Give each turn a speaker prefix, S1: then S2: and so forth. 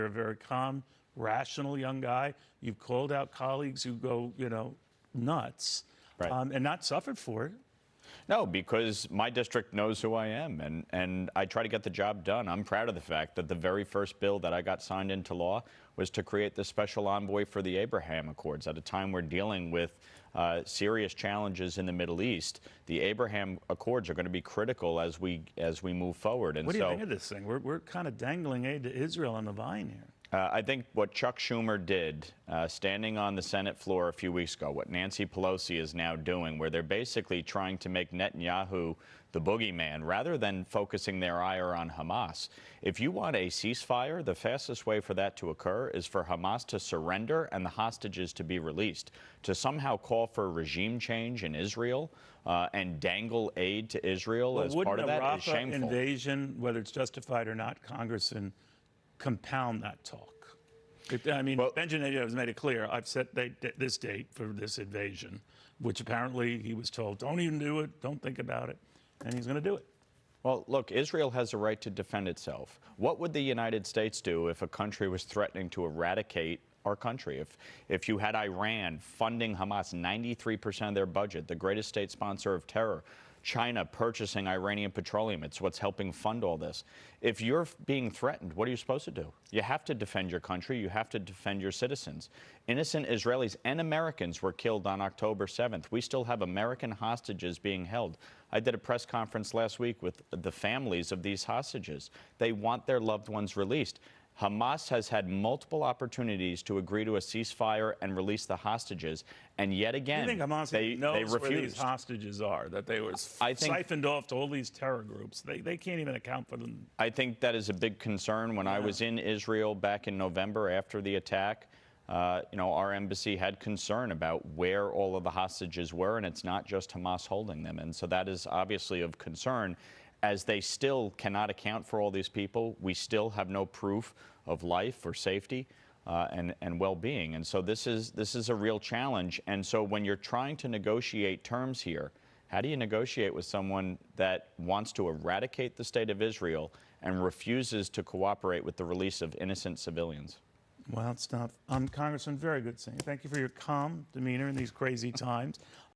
S1: You're a very calm, rational young guy. You've called out colleagues who go, nuts,
S2: Right.
S1: and not suffered for it.
S2: No, because my district knows who I am, and I try to get the job done. I'm proud of the fact that the very first bill that I got signed into law was to create the special envoy for the Abraham Accords. At a time we're dealing with serious challenges in the Middle East, the Abraham Accords are going to be critical as we move forward. And
S1: What do you think of this thing? We're kind of dangling aid to Israel on the vine here.
S2: I think what Chuck Schumer did, standing on the Senate floor a few weeks ago, what Nancy Pelosi is now doing, where they're basically trying to make Netanyahu the boogeyman rather than focusing their ire on Hamas. If you want a ceasefire, the fastest way for that to occur is for Hamas to surrender and the hostages to be released. To somehow call for regime change in Israel and dangle aid to Israel as part of that is shameful.
S1: Wouldn't a Rafah invasion, whether it's justified or not, Congressman, compound that talk? Benjamin Netanyahu has made it clear, I've set this date for this invasion, which apparently he was told, don't even do it, don't think about it, and he's going to do it.
S2: Well, look, Israel has a right to defend itself. What would the United States do if a country was threatening to eradicate our country? If you had Iran funding Hamas 93% of their budget, the greatest state sponsor of terror, China purchasing Iranian petroleum, it's what's helping fund all this. If you're being threatened, what are you supposed to do? You have to defend your country. You have to defend your citizens. Innocent Israelis and Americans were killed on October 7th. We still have American hostages being held. I did a press conference last week with the families of these hostages. They want their loved ones released. Hamas has had multiple opportunities to agree to a ceasefire and release the hostages, and yet again,
S1: you think Hamas
S2: they
S1: knows
S2: refused.
S1: where these hostages are, that they were siphoned off to all these terror groups? They can't even account for them.
S2: I think that is a big concern. When I was in Israel back in November after the attack, our embassy had concern about where all of the hostages were, and it's not just Hamas holding them. And so that is obviously of concern. As they still cannot account for all these people, we still have no proof of life or safety and well-being. And so this is a real challenge. And so when you're trying to negotiate terms here, how do you negotiate with someone that wants to eradicate the state of Israel and refuses to cooperate with the release of innocent civilians?
S1: Well, it's tough. Congressman, very good saying. Thank you for your calm demeanor in these crazy times.